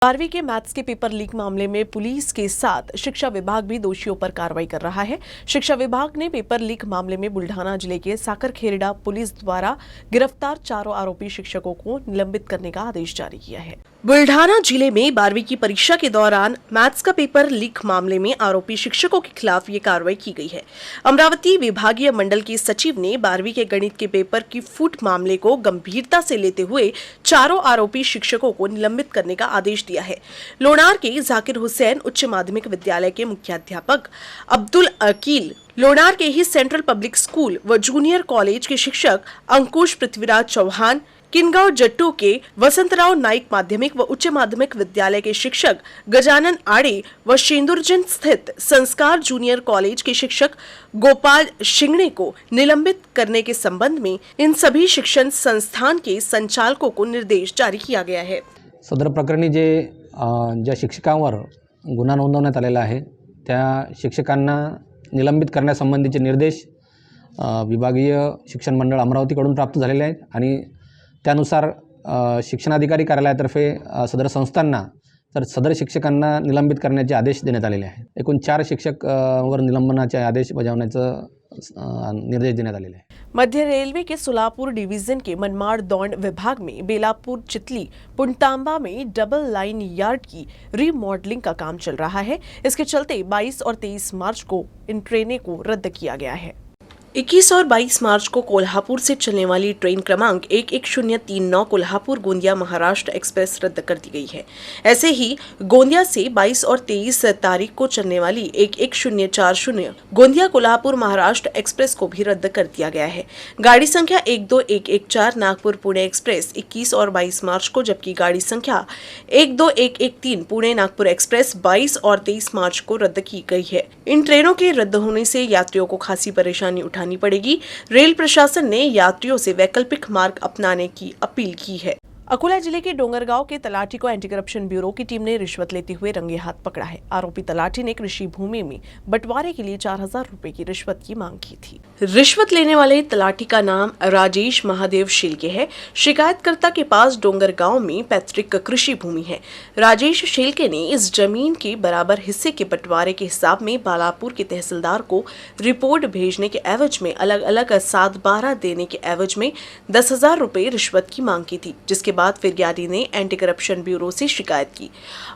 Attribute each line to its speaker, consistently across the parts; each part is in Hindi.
Speaker 1: 12वीं के मैथ्स के पेपर लीक मामले में पुलिस के साथ शिक्षा विभाग भी दोषियों पर कार्रवाई कर रहा है। शिक्षा विभाग ने पेपर लीक मामले में बुल्ढाना जिले के साकरखेड़ा पुलिस द्वारा गिरफ्तार 4 आरोपी शिक्षकों को निलंबित करने का आदेश जारी किया है। बुल्ढाना जिले में 12वीं की परीक्षा के दौरान मैथ्स का पेपर लीक मामले में आरोपी शिक्षकों के खिलाफ ये कार्रवाई की गई है। अमरावती विभागीय मंडल के सचिव ने 12वीं के गणित के पेपर की फूट मामले को गंभीरता से लेते हुए 4 आरोपी शिक्षकों को निलंबित करने का आदेश दिया है। लोनार के जाकिर हुसैन उच्च माध्यमिक विद्यालय के मुख्याध्यापक अब्दुल अकील, लोनार के ही सेंट्रल पब्लिक स्कूल व जूनियर कॉलेज के शिक्षक अंकुश पृथ्वीराज चौहान, किनगांव जट्टू के वसंतराव नाइक माध्यमिक व उच्च माध्यमिक विद्यालय के शिक्षक गजानन आड़े व शेंदुरजन स्थित संस्कार जूनियर कॉलेज के शिक्षक गोपाल शिंगणे को निलंबित करने के संबंध में इन सभी शिक्षण संस्थान के संचालकों को निर्देश जारी किया गया है।
Speaker 2: सदर प्रकरणी ज्या शिक्षकांवर गुन्हा नोंदवण्यात आलेला आहे त्या शिक्षकांना निलंबित करण्यासंबंधीचे निर्देश विभागीय शिक्षण मंडळ अमरावतीकडून प्राप्त झालेले आहेत आणि त्यानुसार शिक्षणाधिकारी कार्यालयातर्फे सदर संस्थांना तर सदर शिक्षकांना निलंबित करण्याचे आदेश देण्यात आलेले आहेत। एकूण 4 शिक्षक वर निलंबनाचे आदेश बजावण्याचं निर्देश देण्यात आलेले आहे।
Speaker 1: मध्य रेलवे के सोलापुर डिवीजन के मनमाड़ दौंड विभाग में बेलापुर चितली पुंटांबा में डबल लाइन यार्ड की रीमॉडलिंग का काम चल रहा है। इसके चलते 22 और 23 मार्च को इन ट्रेनें को रद्द किया गया है। 21 और 22 मार्च को कोल्हापुर से चलने वाली ट्रेन क्रमांक 11039 कोल्हापुर गोंदिया महाराष्ट्र एक्सप्रेस रद्द कर दी गई है। ऐसे ही गोंदिया से 22 और 23 तारीख को चलने वाली 11040 गोंदिया कोल्हापुर महाराष्ट्र एक्सप्रेस को भी रद्द कर दिया गया है। गाड़ी संख्या 12114 नागपुर पुणे एक्सप्रेस 21 और 22 मार्च को, जबकि गाड़ी संख्या 12113 पुणे नागपुर एक्सप्रेस 22 और 23 मार्च को रद्द की गई है। इन ट्रेनों के रद्द होने से यात्रियों को खासी परेशानी उठानी पड़ेगी। रेल प्रशासन ने यात्रियों से वैकल्पिक मार्ग अपनाने की अपील की है। अकोला जिले के डोंगरगांव के तलाटी को एंटी करप्शन ब्यूरो की टीम ने रिश्वत लेते हुए रंगे हाथ पकड़ा है। आरोपी तलाटी ने कृषि भूमि में बंटवारे के लिए 4000 रुपए की रिश्वत की मांग की थी। रिश्वत लेने वाले तलाटी का नाम राजेश महादेव शेलके है। शिकायतकर्ता के पास डोंगरगांव में पैतृक कृषि भूमि है। राजेश शेलके ने इस जमीन के बराबर हिस्से के बंटवारे के हिसाब में बालापुर के तहसीलदार को रिपोर्ट भेजने के एवज में अलग अलग 7/12 देने के एवज में 10,000 रुपए रिश्वत की मांग की थी, जिसके बाद फिरियादी ने एंटी करप्शन ब्यूरो से शिकायत की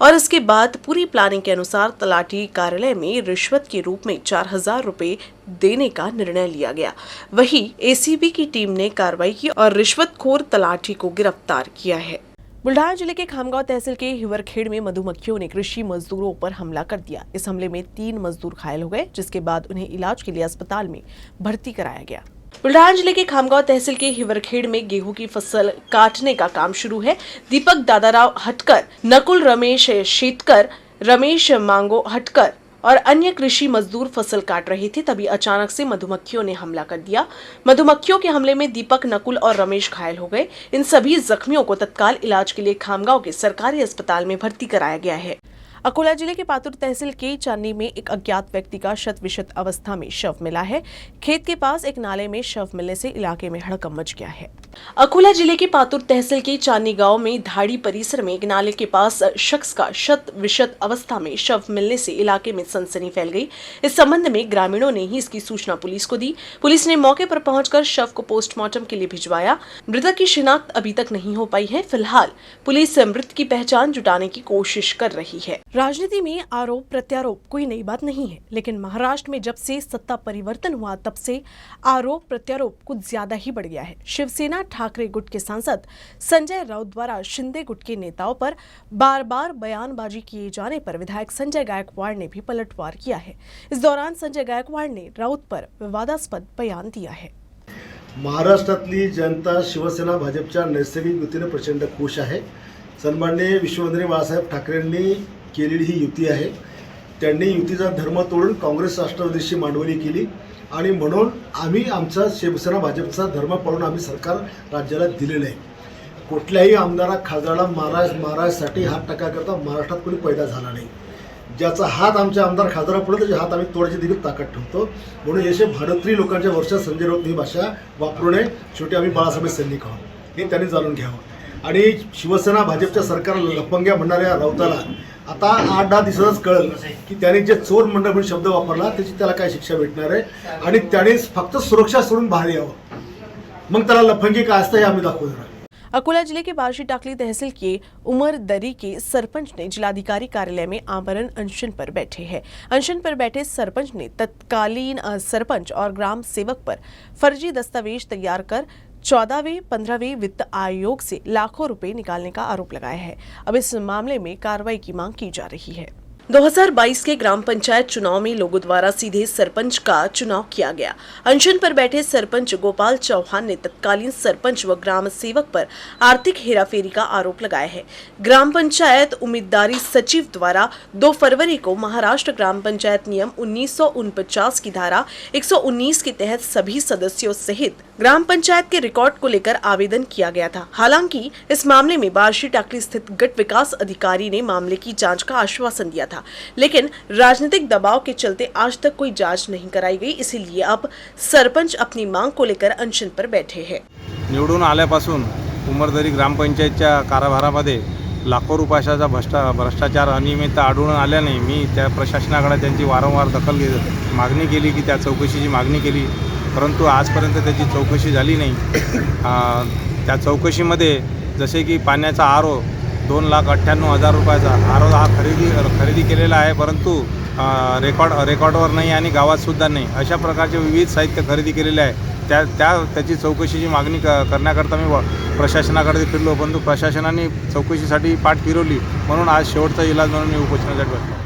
Speaker 1: और इसके बाद पूरी प्लानिंग के अनुसार तलाटी कार्यालय में रिश्वत के रूप में 4000 रुपए देने का निर्णय लिया गया। वहीं एसीबी की टीम ने कार्रवाई की और रिश्वतखोर तलाटी को गिरफ्तार किया है। बुल्ढाना जिले के खामगांव तहसील के हिवरखेड़ में मधुमक्खियों ने कृषि मजदूरों पर हमला कर दिया। इस हमले में 3 मजदूर घायल हो गए, जिसके बाद उन्हें इलाज के लिए अस्पताल में भर्ती कराया गया। बुल्ढाना जिले के खामगांव तहसील के हिवरखेड़ में गेहूं की फसल काटने का काम शुरू है। दीपक दादाराव हटकर, नकुल रमेश शेतकर, रमेश मांगो हटकर और अन्य कृषि मजदूर फसल काट रहे थे, तभी अचानक से मधुमक्खियों ने हमला कर दिया। मधुमक्खियों के हमले में दीपक, नकुल और रमेश घायल हो गए। इन सभी जख्मियों को तत्काल इलाज के लिए खामगांव के सरकारी अस्पताल में भर्ती कराया गया है। अकोला जिले के पातुर तहसील के चांदी में एक अज्ञात व्यक्ति का शत-विशत अवस्था में शव मिला है। खेत के पास एक नाले में शव मिलने से इलाके में हड़कंप मच गया है। अकोला जिले के पातुर तहसील के चांदी गांव में धाड़ी परिसर में एक नाले के पास शख्स का शत-विशत अवस्था में शव मिलने से इलाके में सनसनी फैल गई। इस संबंध में ग्रामीणों ने ही इसकी सूचना पुलिस को दी। पुलिस ने मौके पर पहुंचकर शव को पोस्टमार्टम के लिए भिजवाया। मृतक की शिनाख्त अभी तक नहीं हो पाई है। फिलहाल पुलिस मृत की पहचान जुटाने की कोशिश कर रही है। राजनीति में आरोप प्रत्यारोप कोई नई बात नहीं है, लेकिन महाराष्ट्र में जब से सत्ता परिवर्तन हुआ तब से आरोप प्रत्यारोप कुछ ज्यादा ही बढ़ गया है। शिवसेना ठाकरे गुट के सांसद संजय राउत द्वारा शिंदे गुट के नेताओं पर बार बार बयानबाजी किए जाने पर विधायक संजय गायकवाड़ ने भी पलटवार किया है। इस दौरान संजय गायकवाड़ ने राउत पर विवादास्पद बयान दिया है।
Speaker 3: महाराष्ट्रातली जनता शिवसेना भाजपच्या नैसर्गिक युतीने प्रचंड खुश आहे। सन्माननीय विश्ववंदनीय बाळासाहेब ठाकरेंनी केलेली ही युती आहे। त्यांनी युतीचा धर्म तोडून काँग्रेस राष्ट्रवादीशी मांडवली केली आणि म्हणून आम्ही आमचा शिवसेना भाजपचा धर्म पाळून आम्ही सरकार राज्याला दिलेलं आहे। कुठल्याही आमदारा खासदाराला मारायसाठी हात टाकायकरता महाराष्ट्रात कोणी पैदा झाला नाही। ज्याचा हात आमच्या आमदार खासदारापुढे त्याचे हात आम्ही तोडायची देखील ताकद ठेवतो। म्हणून असे भारतीय लोकांच्या वर्षात संजय राऊत ही भाषा वापरू नये। शेवटी आम्ही बाळासाहेब सैनिक आहोत हे त्यांनी जाणून घ्यावं। आणि शिवसेना भाजपच्या सरकारला लफंग्या म्हणणाऱ्या राऊताला आता 8-10 दिवसातच कळलं की त्याने जे चोर मंडळ म्हणून शब्द वापरला त्याची त्याला काय शिक्षा भेटणार आहे आणि त्याने फक्त सुरक्षा सोडून बाहेर यावं, मग त्याला लफंगी काय असतं हे आम्ही दाखवू देणार.
Speaker 1: अकोला जिले के बार्शी टाकली तहसील के उमरदरी के सरपंच ने जिलाधिकारी कार्यालय में आमरण अनशन पर बैठे हैं। अनशन पर बैठे सरपंच ने तत्कालीन सरपंच और ग्राम सेवक पर फर्जी दस्तावेज तैयार कर 14वें 15वें वित्त आयोग से लाखों रुपए निकालने का आरोप लगाया है। अब इस मामले में कार्रवाई की मांग की जा रही है। 2022 के ग्राम पंचायत चुनाव में लोगों द्वारा सीधे सरपंच का चुनाव किया गया। अनशन पर बैठे सरपंच गोपाल चौहान ने तत्कालीन सरपंच व ग्राम सेवक पर आर्थिक हेराफेरी का आरोप लगाया है। ग्राम पंचायत उम्मीदवारी सचिव द्वारा 2 फरवरी को महाराष्ट्र ग्राम पंचायत नियम 1949 की धारा 119 के तहत सभी सदस्यों सहित ग्राम पंचायत के रिकॉर्ड को लेकर आवेदन किया गया था। हालांकि इस मामले में बार्शी टाकली स्थित गट विकास अधिकारी ने मामले की जांच का आश्वासन दिया था, लेकिन राजनीतिक दबाव के चलते आज तक कोई जांच नहीं कराई गई। इसीलिए अब सरपंच अपनी मांग को लेकर अनशन पर बैठे हैं।
Speaker 4: निवडून आल्यापासून उमरदरी ग्रामपंचायतच्या कारभारामध्ये लाखो रुपयाचा भ्रष्टाचार अनियमितता आढळून आल्याने मी त्या प्रशासनाकडे त्यांची वारंवार मागणी केली की त्या चौकशीची मागणी केली, परंतु आजपर्यंत त्याची चौकशी झाली नाही। त्या चौकशीमध्ये जसे की पाण्याचा आरो 2,98,000 रुपयाचा आरो हा खरेदी केलेला आहे, परंतु रेकॉर्डवर नाही आणि गावातसुद्धा नाही, अशा प्रकारचे विविध साहित्य खरेदी केलेले आहे। त्याची चौकशीची मागणी करण्याकरता मी प्रशासनाकडे फिरलो, परंतु प्रशासनाने चौकशीसाठी पाठ फिरवली, म्हणून आज शेवटचा इलाज म्हणून मी उपोषणासाठी बसलो।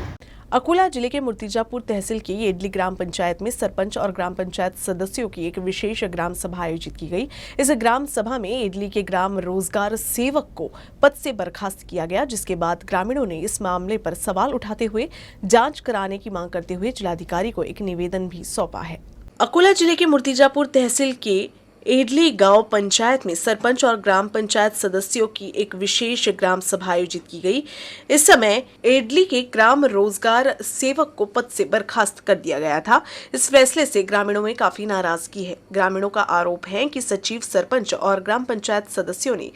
Speaker 1: अकोला जिले के मूर्तिजापुर तहसील की येडली ग्राम पंचायत में सरपंच और ग्राम पंचायत सदस्यों की एक विशेष ग्राम सभा आयोजित की गई। इस ग्राम सभा में येडली के ग्राम रोजगार सेवक को पद से बर्खास्त किया गया, जिसके बाद ग्रामीणों ने इस मामले पर सवाल उठाते हुए जांच कराने की मांग करते हुए जिलाधिकारी को एक निवेदन भी सौंपा है। अकोला जिले के मूर्तिजापुर तहसील के एडली गांव पंचायत में सरपंच और ग्राम पंचायत सदस्यों की एक विशेष ग्राम सभा आयोजित की गई। इस समय एडली के ग्राम रोजगार सेवक को पद से बर्खास्त कर दिया गया था। इस फैसले से ग्रामीणों में काफी नाराजगी है। ग्रामीणों का आरोप है कि सचिव, सरपंच और ग्राम पंचायत सदस्यों ने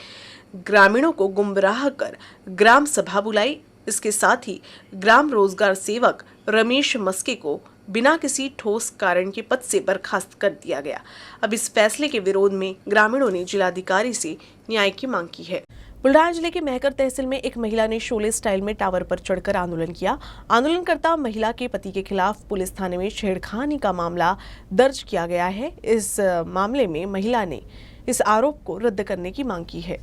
Speaker 1: ग्रामीणों को गुमराह कर ग्राम सभा बुलाई। इसके साथ ही ग्राम रोजगार सेवक रमेश मस्के को बिना किसी ठोस कारण के पद से बर्खास्त कर दिया गया। अब इस फैसले के विरोध में ग्रामीणों ने जिलाधिकारी से न्याय की मांग की है। बुल्ढाना जिले के महकर तहसील में एक महिला ने शोले स्टाइल में टावर पर चढ़कर आंदोलन किया। आंदोलनकर्ता महिला के पति के खिलाफ पुलिस थाने में छेड़खानी का मामला दर्ज किया गया है। इस मामले में महिला ने इस आरोप को रद्द करने की मांग की है।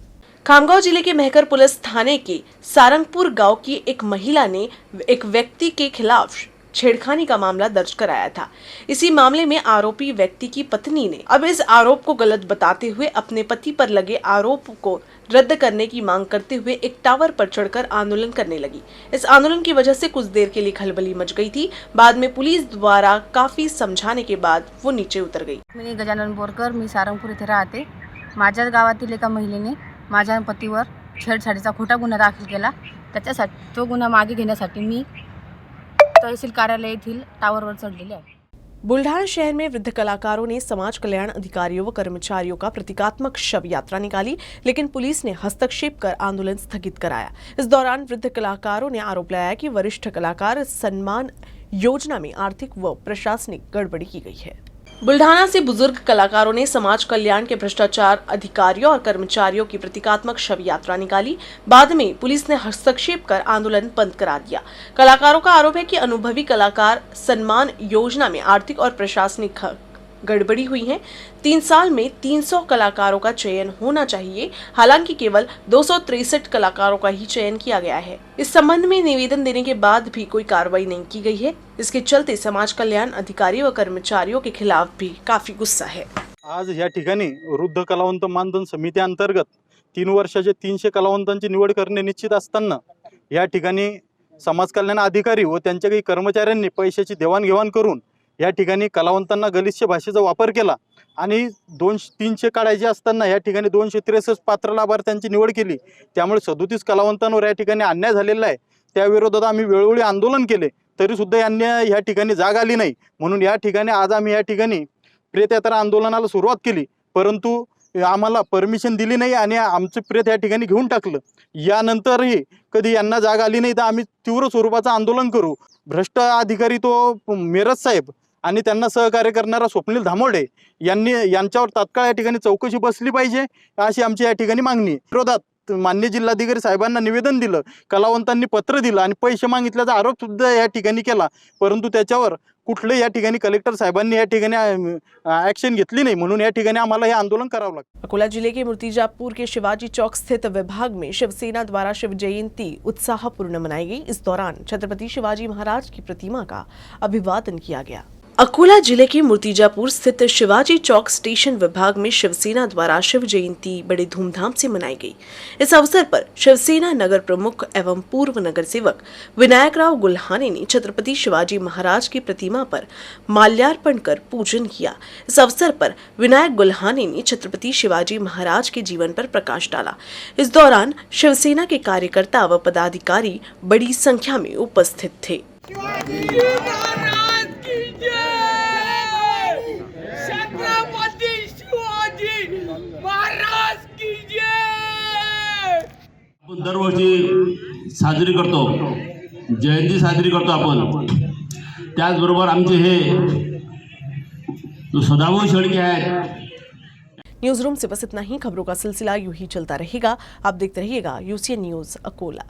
Speaker 1: खामगांव जिले के महकर पुलिस थाने के सारंगपुर गांव की एक महिला ने एक व्यक्ति के खिलाफ छेड़खानी का मामला दर्ज कराया था। इसी मामले में आरोपी व्यक्ति की पत्नी ने अब इस आरोप को गलत बताते हुए अपने पति पर लगे आरोप को रद्द करने की मांग करते हुए एक टावर पर चढ़कर आंदोलन करने लगी। इस आंदोलन की वजह से कुछ देर के लिए खलबली मच गई थी। बाद में पुलिस द्वारा काफी समझाने के बाद वो नीचे उतर गई।
Speaker 5: मी गजानन बोरकर, मी सारंगपूर इथे राहते। माझ्याच गावातील एका महिलेने माझ्या पतीवर छेडछाडीचा खोटा गुन्हा दाखल केला। त्याच्यासाठी तो गुन्हा मागे घेण्यासाठी मी तहसील कार्यालय येथील टावरवर चढलेले आहे।
Speaker 1: बुल्ढाना शहर में वृद्ध कलाकारों ने समाज कल्याण अधिकारियों व कर्मचारियों का प्रतीकात्मक शव यात्रा निकाली, लेकिन पुलिस ने हस्तक्षेप कर आंदोलन स्थगित कराया। इस दौरान वृद्ध कलाकारों ने आरोप लगाया कि वरिष्ठ कलाकार सम्मान योजना में आर्थिक व प्रशासनिक गड़बड़ी की गई है। बुल्ढाना से बुजुर्ग कलाकारों ने समाज कल्याण के भ्रष्टाचार अधिकारियों और कर्मचारियों की प्रतीकात्मक शव यात्रा निकाली। बाद में पुलिस ने हस्तक्षेप कर आंदोलन बंद करा दिया। कलाकारों का आरोप है कि अनुभवी कलाकार सम्मान योजना में आर्थिक और प्रशासनिक गड़बड़ी हुई है। 3 साल में 300 कलाकारों का चयन होना चाहिए, हालांकि केवल 263 कलाकारों का ही चयन किया गया है। इस संबंध में निवेदन देने के बाद भी कोई कार्रवाई नहीं की गई है। इसके चलते समाज कल्याण अधिकारी व कर्मचारियों के खिलाफ भी काफी गुस्सा है।
Speaker 6: आज या ठिकाणी वृद्ध कलावंत मानधन समिती अंतर्गत 3 वर्षाचे 300 कलावंतांची निवड करणे निश्चित असताना या ठिकाणी समाज कल्याण अधिकारी व त्यांच्या काही कर्मचाऱ्यांनी पैशाची देवाणघेवाण करून या ठिकाणी कलावंतांना गलिच्छ भाषेचा वापर केला आणि 300 काढायचे असताना या ठिकाणी 263 पात्र लाभार्थ्यांची निवड केली। त्यामुळे 37 कलावंतांवर या ठिकाणी अन्याय झालेला आहे। त्या विरोधात आम्ही वेळोवेळी आंदोलन केले, तरी सुद्धा यांना या ठिकाणी जाग आली नाही। म्हणून या ठिकाणी आज आम्ही या ठिकाणी प्रेतयात्रा आंदोलनाला सुरुवात केली, परंतु आम्हाला परमिशन दिली नाही आणि आमचं प्रेत या ठिकाणी घेऊन टाकलं. यानंतरही कधी यांना जाग आली नाही तर आम्ही तीव्र स्वरूपाचं आंदोलन करू. भ्रष्ट अधिकारी तो मेरज साहेब आणि त्यांना सहकार्य करणारा स्वप्नील धामोडे यांच्यावर तात्काळ या ठिकाणी चौकशी बसली पाहिजे, अशी आमची या ठिकाणी मागणी आहे. विरोधात मान्य जिल्हाधिकारी साहेबांना निवेदन दिलं, कलावंतांनी पत्र दिलं आणि पैसे मागितल्याचा आरोप सुद्धा या ठिकाणी केला, परंतु त्याच्यावर कुठले या ठिकाणी कलेक्टर साहेबांनी या ठिकाणी ॲक्शन घेतली नाही. म्हणून या ठिकाणी आम्हाला हे आंदोलन करावं लागतं.
Speaker 1: अकोला जिले के मूर्तिजापुर के शिवाजी चौक स्थित विभाग में शिवसेना द्वारा शिव जयंती उत्साहपूर्ण मनाई गई। इस दौरान छत्रपति शिवाजी महाराज की प्रतिमा का अभिवादन किया गया। अकोला जिले के मूर्तिजापुर स्थित शिवाजी चौक स्टेशन विभाग में शिवसेना द्वारा शिव जयंती बड़े धूमधाम से मनाई गई। इस अवसर पर शिवसेना नगर प्रमुख एवं पूर्व नगर सेवक विनायकराव गुल्हाने ने छत्रपति शिवाजी महाराज की प्रतिमा पर माल्यार्पण कर पूजन किया। इस अवसर पर विनायक गुल्हाने ने छत्रपति शिवाजी महाराज के जीवन पर प्रकाश डाला। इस दौरान शिवसेना के कार्यकर्ता व पदाधिकारी बड़ी संख्या में उपस्थित थे।
Speaker 7: छत्रपति शिवाजी महाराज की जय।
Speaker 8: आपण दरवर्षी साजरी करतो, जयंती साजरी करतो आपण. त्याचबरोबर आमचे हे जो सदाभाऊ शेळके आहेत.
Speaker 1: न्यूज रूम से बस इतना ही। खबरों का सिलसिला यूं ही चलता रहेगा। आप देखते रहिएगा UCN न्यूज अकोला।